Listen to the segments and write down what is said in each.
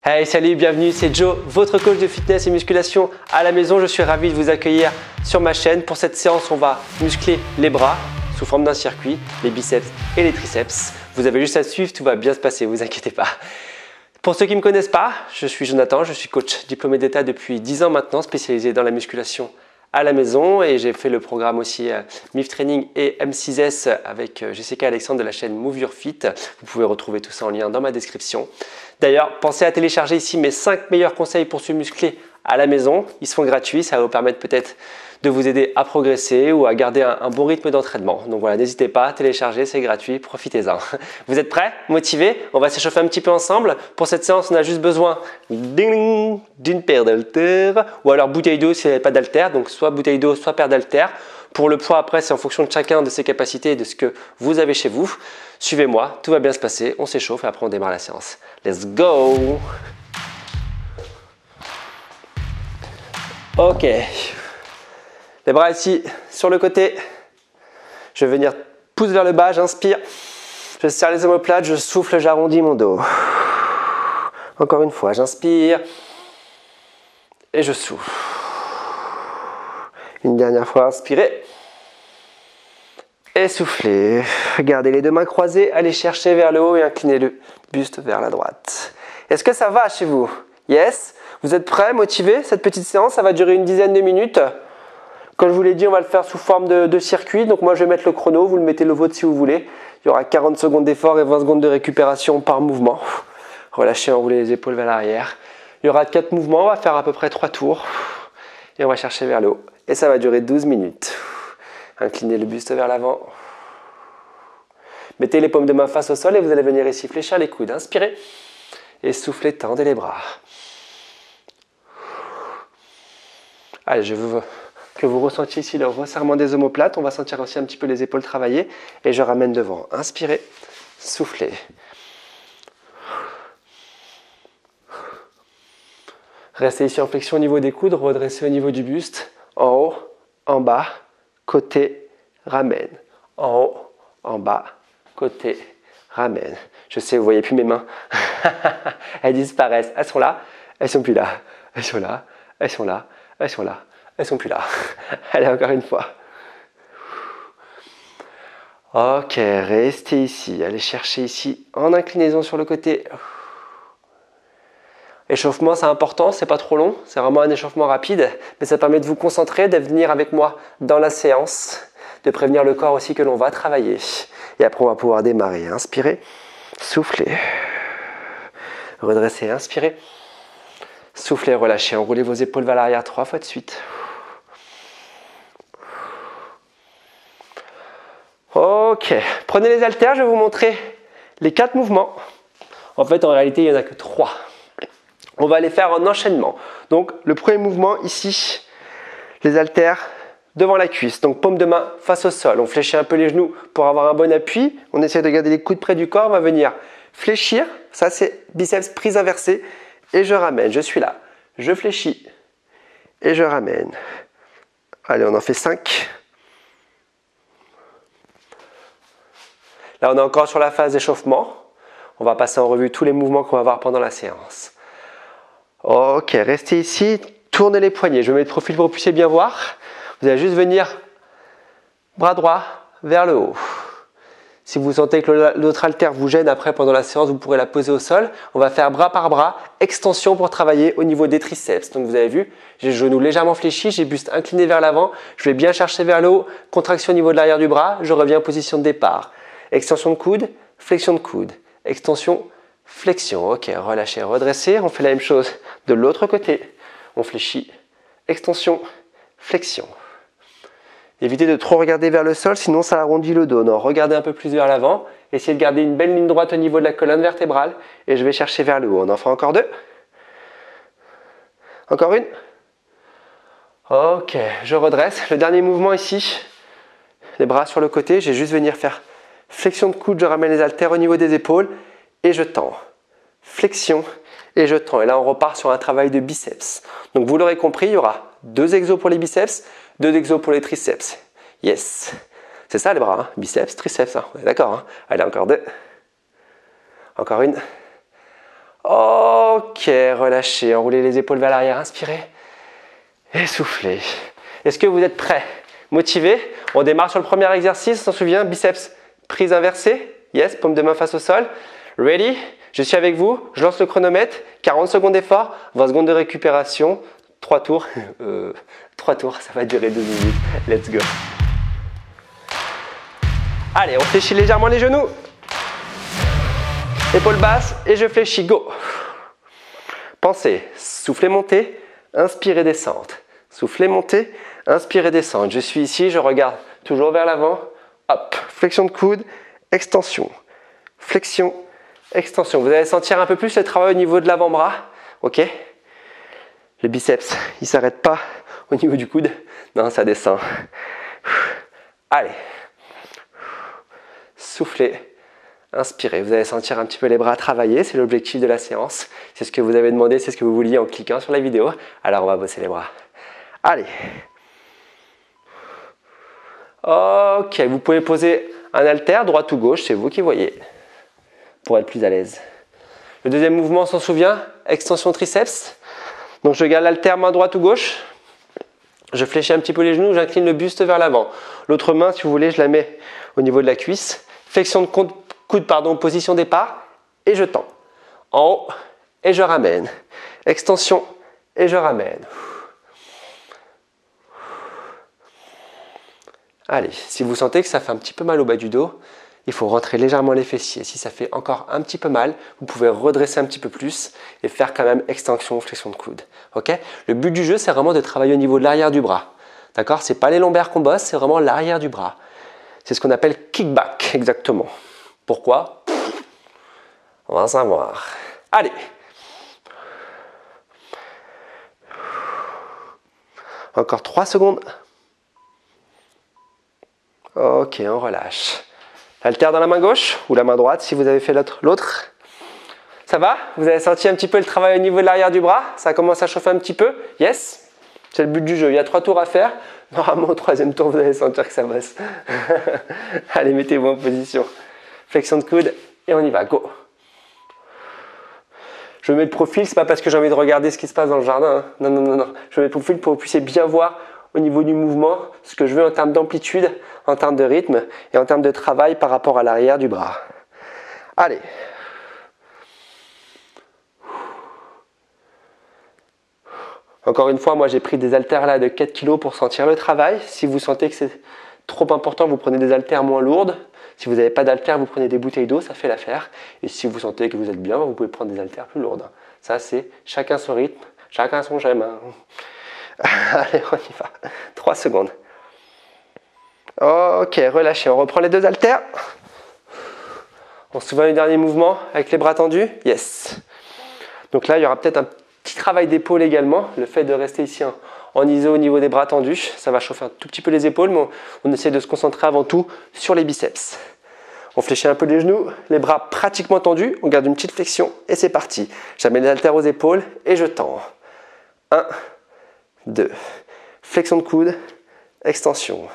Hey, salut, bienvenue, c'est Joe, votre coach de fitness et musculation à la maison. Je suis ravi de vous accueillir sur ma chaîne. Pour cette séance, on va muscler les bras sous forme d'un circuit, les biceps et les triceps. Vous avez juste à suivre, tout va bien se passer, vous inquiétez pas. Pour ceux qui ne me connaissent pas, je suis Jonathan, je suis coach diplômé d'État depuis 10 ans maintenant, spécialisé dans la musculation à la maison, et j'ai fait le programme aussi MIF Training et M6S avec Jessica Alexandre de la chaîne Move Your Fit. Vous pouvez retrouver tout ça en lien dans ma description. D'ailleurs, pensez à télécharger ici mes 5 meilleurs conseils pour se muscler à la maison. Ils sont gratuits, ça va vous permettre peut-être de vous aider à progresser ou à garder un bon rythme d'entraînement. Donc voilà, n'hésitez pas à télécharger, c'est gratuit, profitez-en. Vous êtes prêts? Motivés? On va s'échauffer un petit peu ensemble. Pour cette séance, on a juste besoin d'une paire d'haltères ou alors bouteille d'eau si vous n'avez pas d'haltères. Donc soit bouteille d'eau, soit paire d'haltères. Pour le poids, après, c'est en fonction de chacun de ses capacités et de ce que vous avez chez vous. Suivez-moi, tout va bien se passer, on s'échauffe et après on démarre la séance. Let's go! Ok. Les bras ici sur le côté. Je vais venir pouce vers le bas, j'inspire. Je serre les omoplates, je souffle, j'arrondis mon dos. Encore une fois, j'inspire et je souffle. Une dernière fois, inspirez et soufflez. Gardez les deux mains croisées, allez chercher vers le haut et inclinez le buste vers la droite. Est-ce que ça va chez vous? Yes? Vous êtes prêts, motivés? Cette petite séance, ça va durer une dizaine de minutes. Comme je vous l'ai dit, on va le faire sous forme de circuit. Donc moi, je vais mettre le chrono. Vous le mettez le vôtre si vous voulez. Il y aura 40 secondes d'effort et 20 secondes de récupération par mouvement. Relâchez, enroulez les épaules vers l'arrière. Il y aura 4 mouvements. On va faire à peu près 3 tours. Et on va chercher vers le haut. Et ça va durer 12 minutes. Inclinez le buste vers l'avant. Mettez les paumes de main face au sol et vous allez venir ici fléchir les coudes. Inspirez. Et soufflez, tendez les bras. Allez, je veux que vous ressentiez ici le resserrement des omoplates. On va sentir aussi un petit peu les épaules travailler. Et je ramène devant. Inspirez, soufflez. Restez ici en flexion au niveau des coudes. Redressez au niveau du buste. En haut, en bas, côté, ramène. En haut, en bas, côté, ramène. Je sais, vous ne voyez plus mes mains. Elles disparaissent. Elles sont là. Elles sont plus là. Elles sont là. Elles sont là. Elles sont là. Elles sont plus là. Allez, encore une fois. Ok, restez ici. Allez chercher ici en inclinaison sur le côté. Échauffement, c'est important, c'est pas trop long. C'est vraiment un échauffement rapide. Mais ça permet de vous concentrer, de venir avec moi dans la séance. De prévenir le corps aussi que l'on va travailler. Et après, on va pouvoir démarrer. Inspirez, soufflez. Redressez, inspirez. Soufflez, relâchez. Enroulez vos épaules vers l'arrière 3 fois de suite. Ok, prenez les haltères, je vais vous montrer les 4 mouvements. En fait, en réalité, il n'y en a que 3. On va les faire en enchaînement. Donc, le premier mouvement ici, les haltères devant la cuisse. Donc, paume de main face au sol. On fléchit un peu les genoux pour avoir un bon appui. On essaie de garder les coudes près du corps. On va venir fléchir. Ça, c'est biceps prise inversée. Et je ramène. Je suis là. Je fléchis. Et je ramène. Allez, on en fait 5. Là, on est encore sur la phase d'échauffement. On va passer en revue tous les mouvements qu'on va voir pendant la séance. Ok, restez ici. Tournez les poignets. Je mets le profil pour que vous puissiez bien voir. Vous allez juste venir bras droit vers le haut. Si vous sentez que l'autre haltère vous gêne après pendant la séance, vous pourrez la poser au sol. On va faire bras par bras, extension pour travailler au niveau des triceps. Donc vous avez vu, j'ai le genou légèrement fléchi, j'ai le buste incliné vers l'avant. Je vais bien chercher vers le haut, contraction au niveau de l'arrière du bras. Je reviens en position de départ. Extension de coude, flexion de coude. Extension, flexion. Ok, relâchez, redressez. On fait la même chose de l'autre côté. On fléchit, extension, flexion. Évitez de trop regarder vers le sol, sinon ça arrondit le dos. Non, regardez un peu plus vers l'avant. Essayez de garder une belle ligne droite au niveau de la colonne vertébrale. Et je vais chercher vers le haut. On en fait encore 2. Encore une. Ok, je redresse. Le dernier mouvement ici. Les bras sur le côté. Je vais juste venir faire flexion de coude. Je ramène les haltères au niveau des épaules. Et je tends. Flexion. Et je tends. Et là, on repart sur un travail de biceps. Donc, vous l'aurez compris, il y aura 2 exos pour les biceps, 2 exos pour les triceps. Yes. C'est ça les bras, hein. Biceps, triceps. Hein. On est d'accord. Hein. Allez, encore 2. Encore une. Ok, relâchez, enroulez les épaules vers l'arrière, inspirez et soufflez. Est-ce que vous êtes prêts? Motivés? On démarre sur le premier exercice, on s'en souvient, biceps prise inversée. Yes, paume de main face au sol. Ready? Je suis avec vous, je lance le chronomètre, 40 secondes d'effort, 20 secondes de récupération, 3 tours. 3 tours, ça va durer 2 minutes. Let's go. Allez, on fléchit légèrement les genoux. Épaules basses et je fléchis, go. Pensez, soufflez, montez, inspirez, descendre. Soufflez, montez, inspirez, descendre. Je suis ici, je regarde toujours vers l'avant. Hop, flexion de coude, extension. Flexion, extension. Vous allez sentir un peu plus le travail au niveau de l'avant-bras. Ok? Le biceps, il ne s'arrête pas au niveau du coude. Non, ça descend. Allez. Soufflez. Inspirez. Vous allez sentir un petit peu les bras travailler. C'est l'objectif de la séance. C'est ce que vous avez demandé, c'est ce que vous vouliez en cliquant sur la vidéo. Alors, on va bosser les bras. Allez. Ok, vous pouvez poser un haltère, droite ou gauche, c'est vous qui voyez, pour être plus à l'aise. Le deuxième mouvement, on s'en souvient, extension triceps. Donc je garde l'haltère, main droite ou gauche. Je fléchis un petit peu les genoux, j'incline le buste vers l'avant. L'autre main, si vous voulez, je la mets au niveau de la cuisse. Flexion de coude, position départ, et je tends. En haut, et je ramène. Extension, et je ramène. Allez, si vous sentez que ça fait un petit peu mal au bas du dos, il faut rentrer légèrement les fessiers. Si ça fait encore un petit peu mal, vous pouvez redresser un petit peu plus et faire quand même extension, flexion de coude. Okay? Le but du jeu, c'est vraiment de travailler au niveau de l'arrière du bras. D'accord? Ce n'est pas les lombaires qu'on bosse, c'est vraiment l'arrière du bras. C'est ce qu'on appelle kickback, exactement. Pourquoi? On va savoir. Allez. Encore 3 secondes. Ok, on relâche. Haltère dans la main gauche ou la main droite si vous avez fait l'autre. Ça va? Vous avez senti un petit peu le travail au niveau de l'arrière du bras? Ça commence à chauffer un petit peu? Yes? C'est le but du jeu. Il y a 3 tours à faire. Normalement, au 3e tour, vous allez sentir que ça bosse. Allez, mettez-vous en position. Flexion de coude et on y va. Go! Je mets le profil, c'est pas parce que j'ai envie de regarder ce qui se passe dans le jardin. Hein. Non, non, non, non. Je mets le profil pour que vous puissiez bien voir au niveau du mouvement ce que je veux en termes d'amplitude, en termes de rythme et en termes de travail par rapport à l'arrière du bras. Allez. Encore une fois, moi j'ai pris des haltères là de 4 kg pour sentir le travail. Si vous sentez que c'est trop important, vous prenez des haltères moins lourdes. Si vous n'avez pas d'haltères, vous prenez des bouteilles d'eau, ça fait l'affaire. Et si vous sentez que vous êtes bien, vous pouvez prendre des haltères plus lourdes. Ça c'est chacun son rythme, chacun son j'aime. Hein. Allez, on y va. 3 secondes. Ok, relâchez. On reprend les 2 haltères. On se souvient du dernier mouvement avec les bras tendus. Yes. Donc là, il y aura peut-être un petit travail d'épaule également. Le fait de rester ici en iso au niveau des bras tendus, ça va chauffer un tout petit peu les épaules, mais on essaie de se concentrer avant tout sur les biceps. On fléchit un peu les genoux, les bras pratiquement tendus. On garde une petite flexion et c'est parti. J'amène les haltères aux épaules et je tends. 1, 2. Flexion de coude, extension.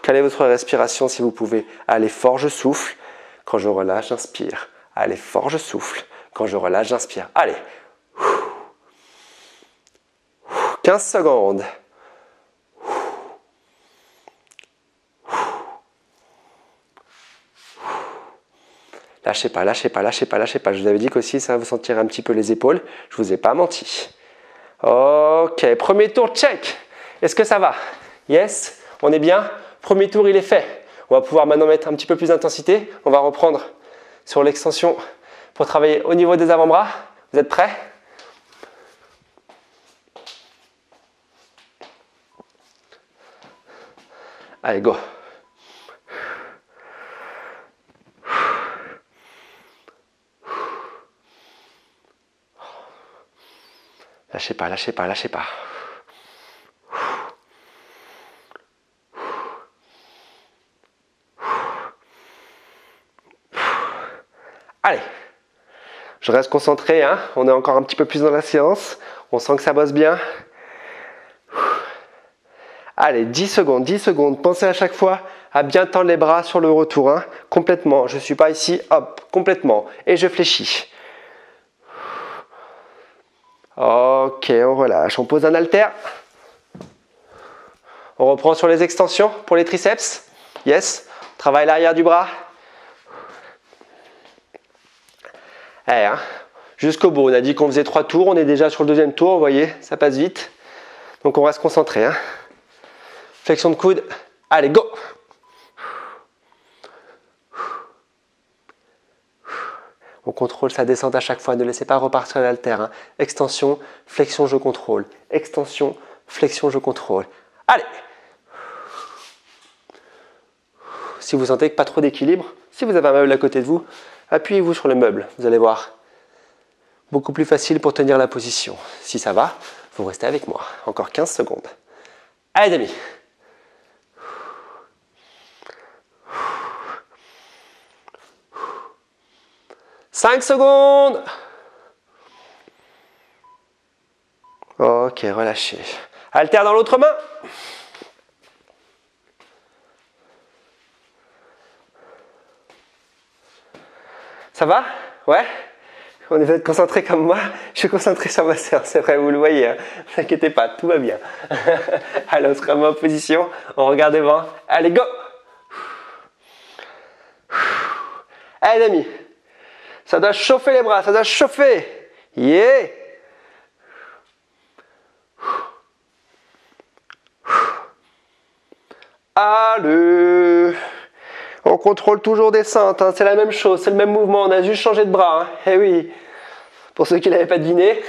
Calez votre respiration si vous pouvez. Allez fort, je souffle. Quand je relâche, j'inspire. Allez fort, je souffle. Quand je relâche, j'inspire. Allez. 15 secondes. Lâchez pas, lâchez pas, lâchez pas, lâchez pas. Je vous avais dit qu'aussi ça va vous sentir un petit peu les épaules. Je vous ai pas menti. Ok, premier tour, check. Est-ce que ça va? Yes, on est bien? Premier tour, il est fait. On va pouvoir maintenant mettre un petit peu plus d'intensité. On va reprendre sur l'extension pour travailler au niveau des avant-bras. Vous êtes prêts? Allez, go. Lâchez pas, lâchez pas, lâchez pas. Allez, je reste concentré, hein. On est encore un petit peu plus dans la séance. On sent que ça bosse bien. Allez, 10 secondes, 10 secondes. Pensez à chaque fois à bien tendre les bras sur le retour. Hein. Complètement. Je ne suis pas ici. Hop, complètement. Et je fléchis. Ok, on relâche. On pose un haltère. On reprend sur les extensions pour les triceps. Yes. On travaille l'arrière du bras. Allez, hein. Jusqu'au bout. On a dit qu'on faisait 3 tours. On est déjà sur le deuxième tour. Vous voyez, ça passe vite. Donc on va se concentrer. Hein. Flexion de coude. Allez, go! On contrôle sa descente à chaque fois. Ne laissez pas repartir l'haltère. Hein. Extension, flexion, je contrôle. Extension, flexion, je contrôle. Allez! Si vous sentez que pas trop d'équilibre, si vous avez un meuble à côté de vous, appuyez-vous sur le meuble. Vous allez voir. Beaucoup plus facile pour tenir la position. Si ça va, vous restez avec moi. Encore 15 secondes. Allez, amis. 5 secondes. Ok, relâchez. Haltère dans l'autre main. Ça va? Ouais? On est peut-être concentré comme moi. Je suis concentré sur ma séance, c'est vrai, vous le voyez. Hein. Ne vous inquiétez pas, tout va bien. Allez, on se remet en position. On regarde devant. Allez, go! Allez, les amis. Ça doit chauffer les bras, ça doit chauffer. Yeah! Allez! On contrôle toujours descente, hein. C'est la même chose, c'est le même mouvement, on a juste changé de bras. Hein. Eh oui, pour ceux qui ne l'avaient pas deviné,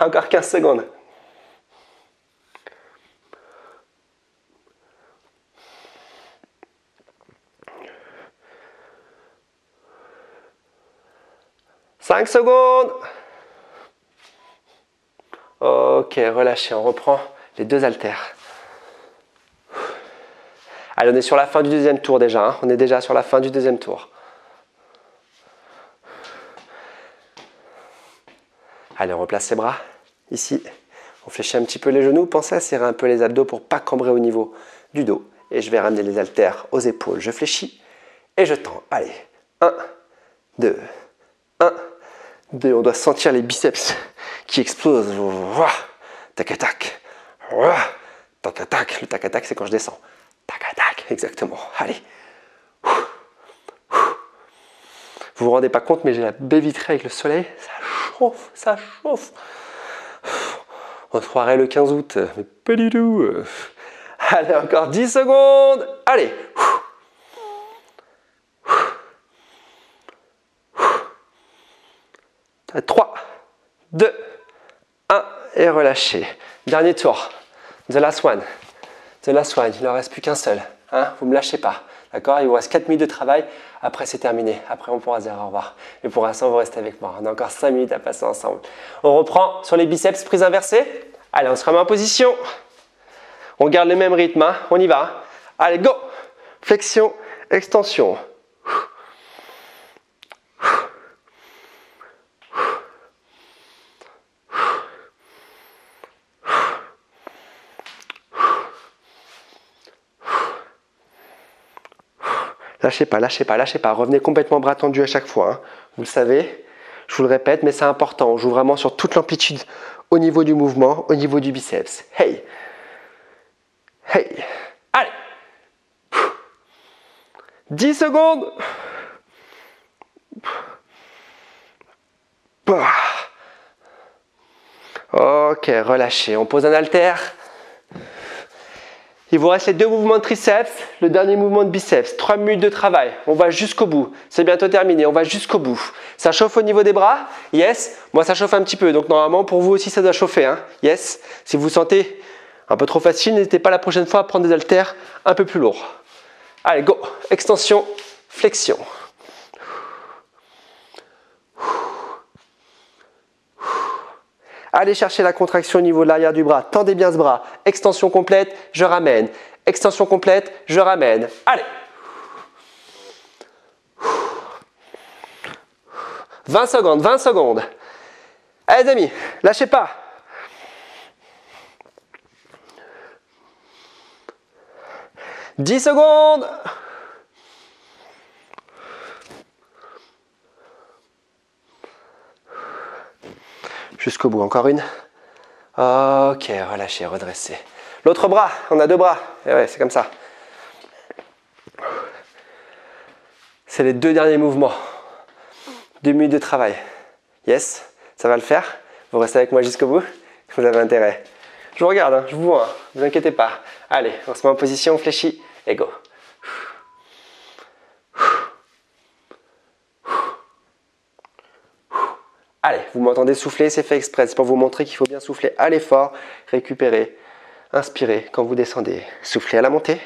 encore 15 secondes. « 5 secondes. Ok, relâchez, on reprend les deux haltères. Allez, on est sur la fin du deuxième tour déjà. Hein. On est déjà sur la fin du deuxième tour. Allez, on replace les bras. Ici, on fléchit un petit peu les genoux. Pensez à serrer un peu les abdos pour ne pas cambrer au niveau du dos. Et je vais ramener les haltères aux épaules. Je fléchis et je tends. Allez, 1, 2, 1, 2. On doit sentir les biceps qui explosent. Tac, tac. Tac, tac. Le tac, tac, c'est quand je descends. Tac, tac, exactement. Allez. Vous vous rendez pas compte, mais j'ai la baie vitrée avec le soleil. Ça chauffe, ça chauffe. On se croirait le 15 août, mais pas du tout. Allez, encore 10 secondes. Allez. 3, 2, 1 et relâchez. Dernier tour. The last one. The last one. Il ne reste plus qu'un seul. Hein, vous ne me lâchez pas. D'accord? Il vous reste 4 minutes de travail. Après, c'est terminé. Après, on pourra dire au revoir. Mais pour l'instant, vous restez avec moi. On a encore 5 minutes à passer ensemble. On reprend sur les biceps, prise inversée. Allez, on se remet en position. On garde le même rythme. Hein. On y va. Allez, go! Flexion, extension. Lâchez pas, lâchez pas, lâchez pas. Revenez complètement bras tendus à chaque fois. Hein. Vous le savez, je vous le répète, mais c'est important. On joue vraiment sur toute l'amplitude au niveau du mouvement, au niveau du biceps. Hey! Hey! Allez! 10 secondes! Ok, relâchez. On pose un haltère. Il vous reste les 2 mouvements de triceps, le dernier mouvement de biceps. 3 minutes de travail. On va jusqu'au bout. C'est bientôt terminé. On va jusqu'au bout. Ça chauffe au niveau des bras? Yes. Moi, ça chauffe un petit peu. Donc, normalement, pour vous aussi, ça doit chauffer. Hein. Yes. Si vous sentez un peu trop facile, n'hésitez pas la prochaine fois à prendre des haltères un peu plus lourds. Allez, go. Extension, flexion. Allez chercher la contraction au niveau de l'arrière du bras. Tendez bien ce bras. Extension complète, je ramène. Extension complète, je ramène. Allez. 20 secondes, 20 secondes. Allez les amis, lâchez pas. 10 secondes. Jusqu'au bout, encore une. Ok, relâchez, redressez. L'autre bras, on a 2 bras. Et ouais, c'est comme ça. C'est les 2 derniers mouvements. 2 minutes de travail. Yes, ça va le faire. Vous restez avec moi jusqu'au bout. Vous avez intérêt. Je vous regarde, hein, je vous vois. Hein, ne vous inquiétez pas. Allez, on se met en position, on fléchit et go. Allez, vous m'entendez souffler, c'est fait exprès. C'est pour vous montrer qu'il faut bien souffler à l'effort, récupérer, inspirez quand vous descendez. Soufflez à la montée,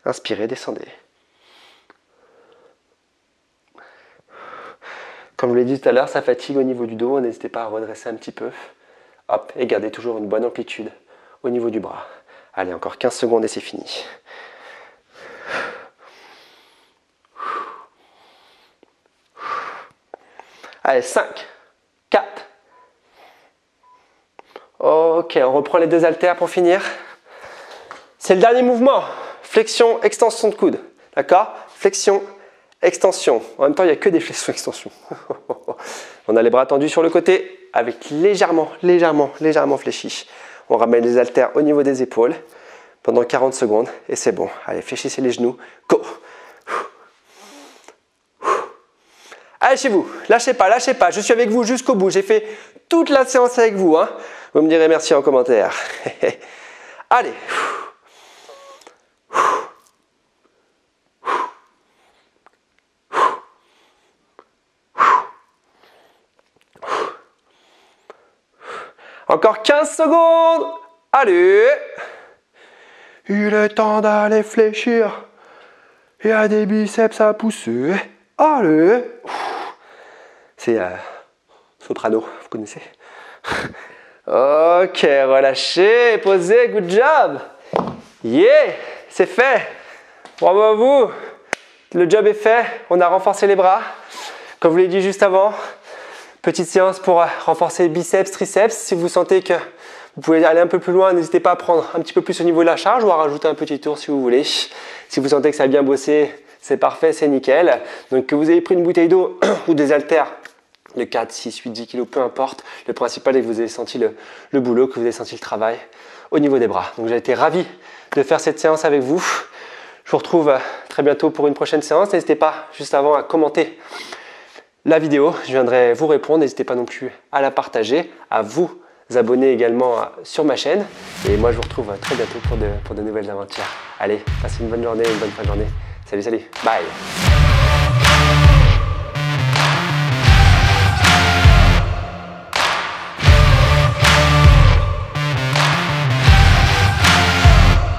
inspirez, descendez. Comme je vous l'ai dit tout à l'heure, ça fatigue au niveau du dos, n'hésitez pas à redresser un petit peu. Hop, et gardez toujours une bonne amplitude au niveau du bras. Allez, encore 15 secondes et c'est fini. Allez, 5, 4. Ok, on reprend les 2 haltères pour finir. C'est le dernier mouvement. Flexion, extension de coude. D'accord? Flexion, extension. En même temps, il n'y a que des flexions, extensions. On a les bras tendus sur le côté avec légèrement fléchis. On ramène les haltères au niveau des épaules pendant 40 secondes et c'est bon. Allez, fléchissez les genoux. Go! Allez chez vous, lâchez pas, je suis avec vous jusqu'au bout, j'ai fait toute la séance avec vous. Hein. Vous me direz merci en commentaire. Allez. Encore 15 secondes. Allez. Il est temps d'aller fléchir. Il y a des biceps à pousser. Allez. C'est soprano, vous connaissez? Ok, relâchez, posez, good job. Yeah, c'est fait. Bravo à vous. Le job est fait, on a renforcé les bras. Comme je vous l'ai dit juste avant, petite séance pour renforcer biceps, triceps. Si vous sentez que vous pouvez aller un peu plus loin, n'hésitez pas à prendre un petit peu plus au niveau de la charge ou à rajouter un petit tour si vous voulez. Si vous sentez que ça a bien bossé, c'est parfait, c'est nickel. Donc que vous ayez pris une bouteille d'eau ou des haltères de 4, 6, 8, 10 kg, peu importe. Le principal est que vous ayez senti le boulot, que vous ayez senti le travail au niveau des bras. Donc j'ai été ravi de faire cette séance avec vous. Je vous retrouve très bientôt pour une prochaine séance. N'hésitez pas juste avant à commenter la vidéo. Je viendrai vous répondre. N'hésitez pas non plus à la partager, à vous abonner également sur ma chaîne. Et moi je vous retrouve très bientôt pour de nouvelles aventures. Allez, passez une bonne journée, une bonne fin de journée. Salut, salut, bye.